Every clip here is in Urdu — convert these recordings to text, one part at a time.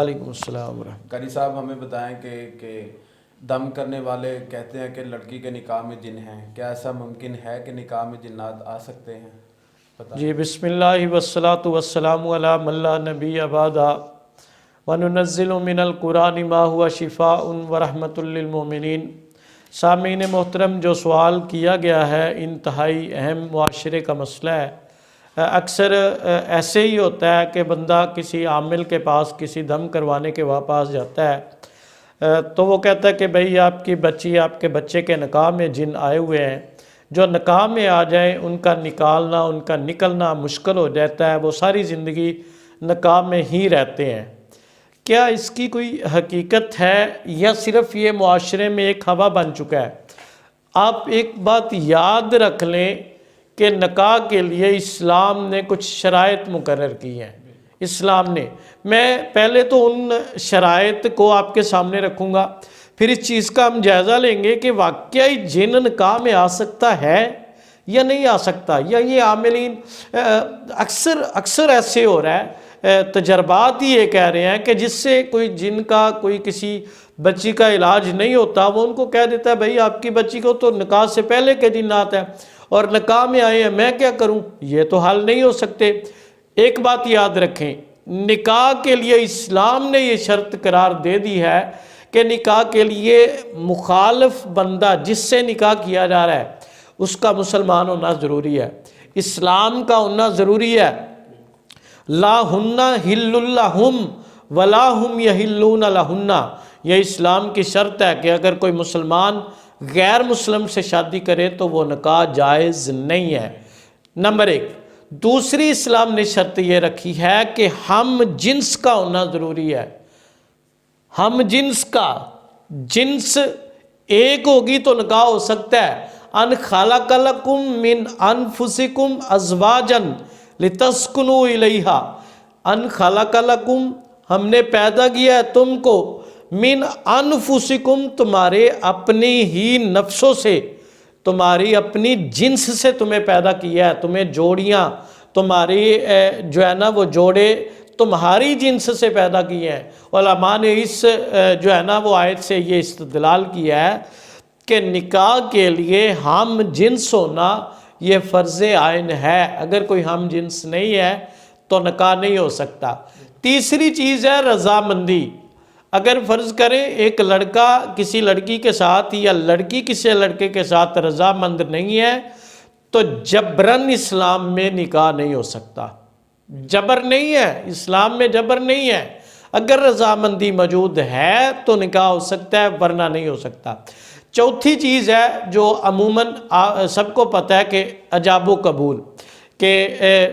وعلیکم السلام ورحمۃ قاری صاحب ہمیں بتائیں کہ دم کرنے والے کہتے ہیں کہ لڑکی کے نکاح میں جن ہیں، کیا ایسا ممکن ہے کہ نکاح میں جنات آ سکتے ہیں؟ اللہ۔ جی بسم اللہ والصلاة والسلام علی من لا نبی بعد وننزل من القرآن ما هو شفاء ورحمۃ للمؤمنین۔ سامعین محترم، جو سوال کیا گیا ہے انتہائی اہم معاشرے کا مسئلہ ہے۔ اکثر ایسے ہی ہوتا ہے کہ بندہ کسی عامل کے پاس کسی دم کروانے کے پاس جاتا ہے تو وہ کہتا ہے کہ بھئی آپ کی بچی، آپ کے بچے کے نکاح میں جن آئے ہوئے ہیں، جو نکاح میں آ جائیں ان کا نکالنا، ان کا نکلنا مشکل ہو جاتا ہے، وہ ساری زندگی نکاح میں ہی رہتے ہیں۔ کیا اس کی کوئی حقیقت ہے یا صرف یہ معاشرے میں ایک ہوا بن چکا ہے؟ آپ ایک بات یاد رکھ لیں کہ نکاح کے لیے اسلام نے کچھ شرائط مقرر کی ہیں۔ اسلام نے، میں پہلے تو ان شرائط کو آپ کے سامنے رکھوں گا، پھر اس چیز کا ہم جائزہ لیں گے کہ واقعی جن نکاح میں آ سکتا ہے یا نہیں آ سکتا، یا یہ عاملین اکثر ایسے ہو رہا ہے، تجربات ہی یہ کہہ رہے ہیں کہ جس سے کوئی جن کا کوئی کسی بچی کا علاج نہیں ہوتا، وہ ان کو کہہ دیتا ہے بھئی آپ کی بچی کو تو نکاح سے پہلے کے جنات ہیں اور نکاح میں آئے ہیں، میں کیا کروں؟ یہ تو حل نہیں ہو سکتے۔ ایک بات یاد رکھیں، نکاح کے لیے اسلام نے یہ شرط قرار دے دی ہے کہ نکاح کے لیے مخالف بندہ جس سے نکاح کیا جا رہا ہے اس کا مسلمان ہونا ضروری ہے، اسلام کا ہونا ضروری ہے۔ لا ہن حل لہم ولا ہم یحلون لہن، یہ اسلام کی شرط ہے کہ اگر کوئی مسلمان غیر مسلم سے شادی کرے تو وہ نکاح جائز نہیں ہے، نمبر ایک۔ دوسری اسلام نے شرط یہ رکھی ہے کہ ہم جنس کا ہونا ضروری ہے، ہم جنس کا، جنس ایک ہوگی تو نکاح ہو سکتا ہے۔ ان خلق لکم من انفسکم ازواجا لتسکنوا الیہا، ان خلق لکم، ہم نے پیدا کیا ہے تم کو، من انفسکم، تمہارے اپنی ہی نفسوں سے، تمہاری اپنی جنس سے تمہیں پیدا کیا ہے، تمہیں جوڑیاں، تمہاری جو ہے نا وہ جوڑے تمہاری جنس سے پیدا کیے ہیں۔ علماء نے اس جو ہے نا وہ آیت سے یہ استدلال کیا ہے کہ نکاح کے لیے ہم جنس ہونا یہ فرض عین ہے، اگر کوئی ہم جنس نہیں ہے تو نکاح نہیں ہو سکتا۔ تیسری چیز ہے رضامندی۔ اگر فرض کریں ایک لڑکا کسی لڑکی کے ساتھ یا لڑکی کسی لڑکے کے ساتھ رضامند نہیں ہے تو جبراً اسلام میں نکاح نہیں ہو سکتا، جبر نہیں ہے، اسلام میں جبر نہیں ہے۔ اگر رضامندی موجود ہے تو نکاح ہو سکتا ہے، ورنہ نہیں ہو سکتا۔ چوتھی چیز ہے جو عموماً سب کو پتہ ہے کہ ایجاب و قبول، کہ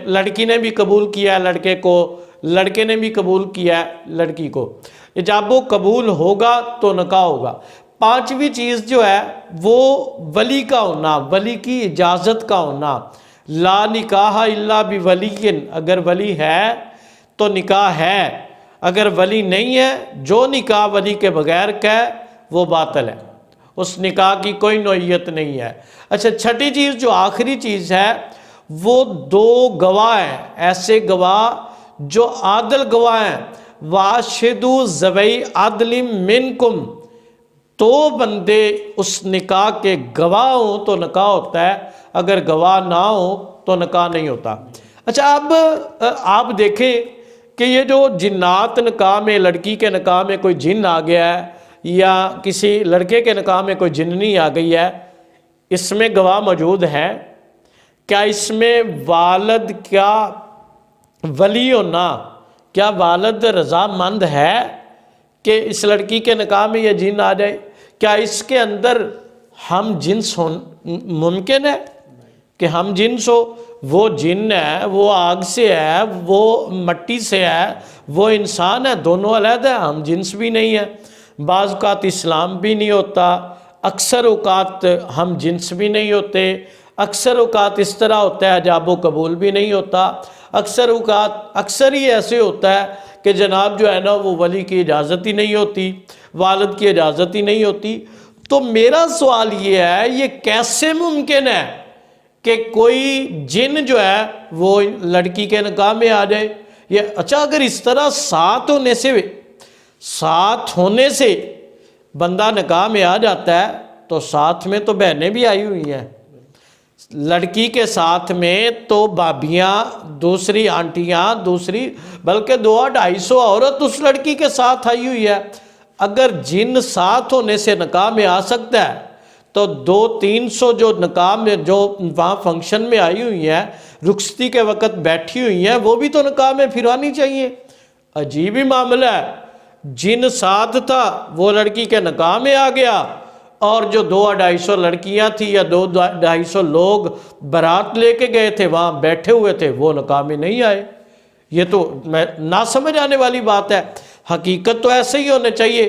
لڑکی نے بھی قبول کیا ہے لڑکے کو، لڑکے نے بھی قبول کیا ہے لڑکی کو، ایجاب و قبول ہوگا تو نکاح ہوگا۔ پانچویں چیز جو ہے وہ ولی کا ہونا، ولی کی اجازت کا ہونا۔ لا نکاح الا بولی، اگر ولی ہے تو نکاح ہے، اگر ولی نہیں ہے جو نکاح ولی کے بغیر کا ہے وہ باطل ہے، اس نکاح کی کوئی نوعیت نہیں ہے۔ اچھا، چھٹی چیز جو آخری چیز ہے وہ دو گواہ ہیں، ایسے گواہ جو عادل گواہ ہیں۔ واشہدوا ذوی عدل منکم، دو بندے اس نکاح کے گواہ ہوں تو نکاح ہوتا ہے، اگر گواہ نہ ہو تو نکاح نہیں ہوتا۔ اچھا، اب آپ دیکھیں کہ یہ جو جنات نکاح میں، لڑکی کے نکاح میں کوئی جن آ گیا ہے یا کسی لڑکے کے نکاح میں کوئی جننی آ گئی ہے، اس میں گواہ موجود ہے؟ کیا اس میں والد، کیا ولی ہونا، کیا والد رضامند ہے کہ اس لڑکی کے نکاح میں یہ جن آ جائے؟ کیا اس کے اندر ہم جنس ممکن ہے کہ ہم جنس ہو؟ وہ جن ہے، وہ آگ سے ہے، وہ مٹی سے ہے، وہ انسان ہے، دونوں علیحدہ ہیں، ہم جنس بھی نہیں ہے۔ بعض اوقات اسلام بھی نہیں ہوتا، اکثر اوقات ہم جنس بھی نہیں ہوتے، اکثر اوقات اس طرح ہوتا ہے ایجاب و قبول بھی نہیں ہوتا، اکثر اوقات، اکثر ہی ایسے ہوتا ہے کہ جناب جو ہے نا وہ ولی کی اجازت ہی نہیں ہوتی، والد کی اجازت ہی نہیں ہوتی۔ تو میرا سوال یہ ہے، یہ کیسے ممکن ہے کہ کوئی جن جو ہے وہ لڑکی کے نکاح میں آ جائے؟ یہ اچھا، اگر اس طرح ساتھ ہونے سے ساتھ ہونے سے بندہ نکاح میں آ جاتا ہے، تو ساتھ میں تو بہنیں بھی آئی ہوئی ہیں، لڑکی کے ساتھ میں تو بھابیاں، دوسری آنٹیاں، دوسری بلکہ 200-250 عورت اس لڑکی کے ساتھ آئی ہوئی ہے۔ اگر جن ساتھ ہونے سے نکاح میں آ سکتا ہے تو 200-300 جو نکاح میں جو وہاں فنکشن میں آئی ہوئی ہیں، رخصتی کے وقت بیٹھی ہوئی ہیں، وہ بھی تو نکاح میں پھر آنی چاہیے۔ عجیب ہی معاملہ ہے، جن ساتھ تھا وہ لڑکی کے نکاح میں آ گیا، اور جو 200-250 لڑکیاں تھیں یا 200-250 لوگ بارات لے کے گئے تھے وہاں بیٹھے ہوئے تھے، وہ نکاح میں نہیں آئے۔ یہ تو نہ سمجھ آنے والی بات ہے۔ حقیقت تو ایسے ہی ہونے چاہیے۔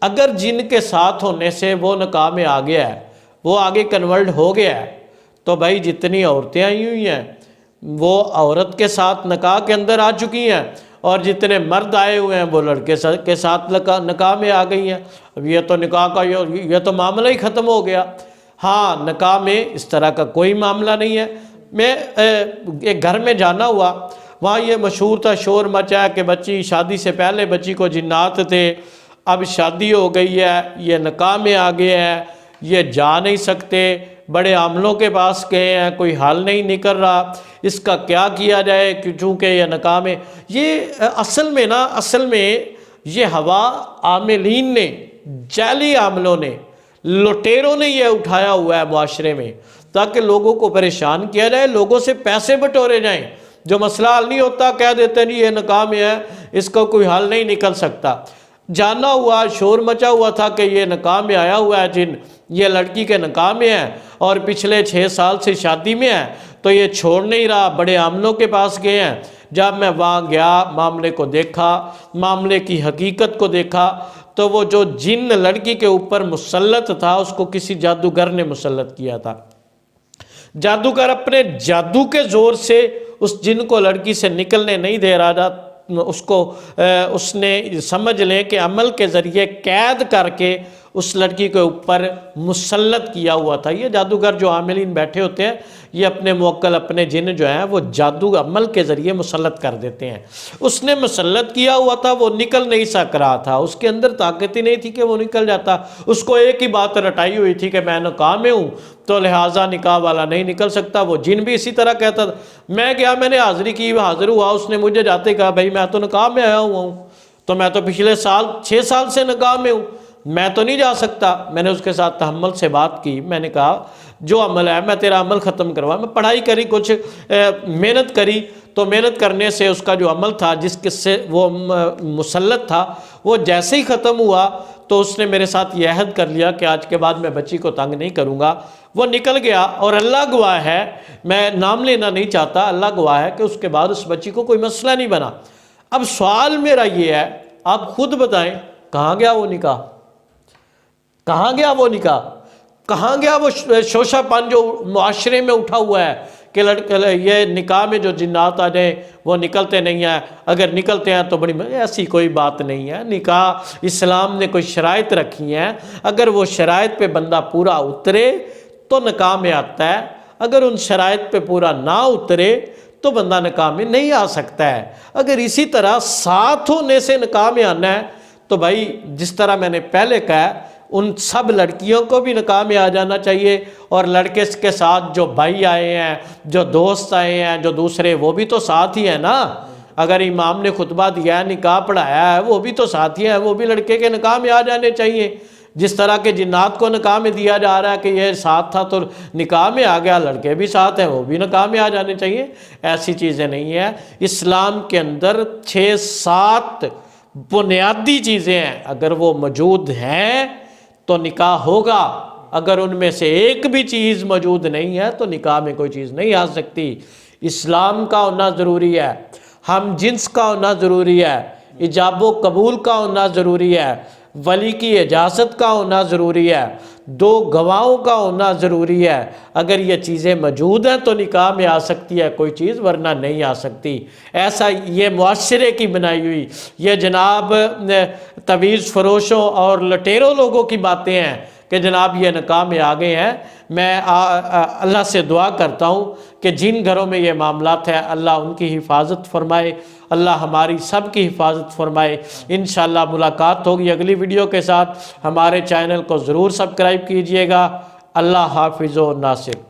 اگر جن کے ساتھ ہونے سے وہ نکاح میں آ گیا ہے، وہ آگے کنورٹ ہو گیا ہے، تو بھائی جتنی عورتیں آئی ہوئی ہیں وہ عورت کے ساتھ نکاح کے اندر آ چکی ہیں، اور جتنے مرد آئے ہوئے ہیں وہ لڑکے کے ساتھ نکاح میں آ گئی ہیں۔ اب یہ تو نکاح کا یہ تو معاملہ ہی ختم ہو گیا۔ ہاں، نکاح میں اس طرح کا کوئی معاملہ نہیں ہے۔ میں ایک گھر میں جانا ہوا، وہاں یہ مشہور تھا، شور مچا کہ بچی شادی سے پہلے بچی کو جنات تھے، اب شادی ہو گئی ہے، یہ نکاح میں آ گیا ہے، یہ جا نہیں سکتے، بڑے عاملوں کے پاس گئے ہیں، کوئی حل نہیں نکل رہا، اس کا کیا کیا جائے چونکہ یہ نکاح میں۔ یہ اصل میں یہ ہوا عاملین نے، جعلی عاملوں نے، لٹیروں نے یہ اٹھایا ہوا ہے معاشرے میں، تاکہ لوگوں کو پریشان کیا جائے، لوگوں سے پیسے بٹورے جائیں۔ جو مسئلہ حل نہیں ہوتا کہہ دیتے نہیں یہ نکاح میں ہے، اس کا کوئی حل نہیں نکل سکتا۔ جانا ہوا، شور مچا ہوا تھا کہ یہ نکاح میں آیا ہوا ہے جن، یہ لڑکی کے نکاح میں ہے اور پچھلے 6 سال سے شادی میں ہے، تو یہ چھوڑ نہیں رہا، بڑے عاملوں کے پاس گئے ہیں۔ جب میں وہاں گیا، معاملے کو دیکھا، معاملے کی حقیقت کو دیکھا، تو وہ جو جن لڑکی کے اوپر مسلط تھا اس کو کسی جادوگر نے مسلط کیا تھا۔ جادوگر اپنے جادو کے زور سے اس جن کو لڑکی سے نکلنے نہیں دے رہا تھا، اس نے سمجھ لیں کہ عمل کے ذریعے قید کر کے اس لڑکی کے اوپر مسلط کیا ہوا تھا۔ یہ جادوگر جو عاملین بیٹھے ہوتے ہیں، یہ اپنے موکل، اپنے جن جو ہیں وہ جادو عمل کے ذریعے مسلط کر دیتے ہیں۔ اس نے مسلط کیا ہوا تھا، وہ نکل نہیں سک رہا تھا، اس کے اندر طاقت ہی نہیں تھی کہ وہ نکل جاتا۔ اس کو ایک ہی بات رٹائی ہوئی تھی کہ میں نکاح میں ہوں تو لہٰذا نکاح والا نہیں نکل سکتا۔ وہ جن بھی اسی طرح کہتا تھا۔ میں گیا، میں نے حاضری کی، حاضر ہوا، اس نے مجھے جاتے کہا بھائی میں تو نکاح میں آیا ہوا ہوں، تو میں تو پچھلے 6 سال سے نکاح میں ہوں، میں تو نہیں جا سکتا۔ میں نے اس کے ساتھ تحمل سے بات کی، میں نے کہا جو عمل ہے میں تیرا عمل ختم کروا، میں پڑھائی کری، کچھ محنت کری، تو محنت کرنے سے اس کا جو عمل تھا جس سے وہ مسلط تھا، وہ جیسے ہی ختم ہوا تو اس نے میرے ساتھ یہ عہد کر لیا کہ آج کے بعد میں بچی کو تنگ نہیں کروں گا۔ وہ نکل گیا، اور اللہ گواہ ہے، میں نام لینا نہیں چاہتا، اللہ گواہ ہے کہ اس کے بعد اس بچی کو کوئی مسئلہ نہیں بنا۔ اب سوال میرا یہ ہے، آپ خود بتائیں کہاں گیا وہ نکاح؟ کہاں گیا وہ نکاح؟ کہاں گیا وہ شوشہ پن جو معاشرے میں اٹھا ہوا ہے کہ یہ نکاح میں جو جنات آ جائیں وہ نکلتے نہیں ہیں، اگر نکلتے ہیں تو بڑی ایسی کوئی بات نہیں ہے۔ نکاح اسلام نے کوئی شرائط رکھی ہیں، اگر وہ شرائط پہ بندہ پورا اترے تو نکاح میں آتا ہے، اگر ان شرائط پہ پورا نہ اترے تو بندہ نکاح میں نہیں آ سکتا ہے۔ اگر اسی طرح ساتھ ہونے سے نکاح میں آنا ہے تو بھائی جس طرح میں نے پہلے کہا، ان سب لڑکیوں کو بھی نکاح میں آ جانا چاہیے، اور لڑکے کے ساتھ جو بھائی آئے ہیں، جو دوست آئے ہیں، جو دوسرے، وہ بھی تو ساتھ ہی ہیں نا۔ اگر امام نے خطبہ دیا ہے، نکاح پڑھایا ہے، وہ بھی تو ساتھ ہی ہیں، وہ بھی لڑکے کے نکاح میں آ جانے چاہیے۔ جس طرح کے جنات کو نکاح میں دیا جا رہا ہے کہ یہ ساتھ تھا تو نکاح میں آ گیا، لڑکے بھی ساتھ ہیں، وہ بھی نکاح میں آ جانے چاہیے۔ ایسی چیزیں نہیں ہیں۔ اسلام کے اندر 6-7 بنیادی چیزیں ہیں، اگر وہ موجود ہیں تو نکاح ہوگا، اگر ان میں سے ایک بھی چیز موجود نہیں ہے تو نکاح میں کوئی چیز نہیں آ سکتی۔ اسلام کا ہونا ضروری ہے، ہم جنس کا ہونا ضروری ہے، ایجاب و قبول کا ہونا ضروری ہے، ولی کی اجازت کا ہونا ضروری ہے، 2 گواہوں کا ہونا ضروری ہے۔ اگر یہ چیزیں موجود ہیں تو نکاح میں آ سکتی ہے کوئی چیز، ورنہ نہیں آ سکتی۔ ایسا یہ معاشرے کی بنائی ہوئی، یہ جناب تویز فروشوں اور لٹیروں لوگوں کی باتیں ہیں کہ جناب یہ نکاح میں آ گئے ہیں، میں اللہ سے دعا کرتا ہوں کہ جن گھروں میں یہ معاملات ہیں اللہ ان کی حفاظت فرمائے، اللہ ہماری سب کی حفاظت فرمائے۔ انشاءاللہ ملاقات ہوگی اگلی ویڈیو کے ساتھ۔ ہمارے چینل کو ضرور سبسکرائب کیجئے گا۔ اللہ حافظ و ناصر۔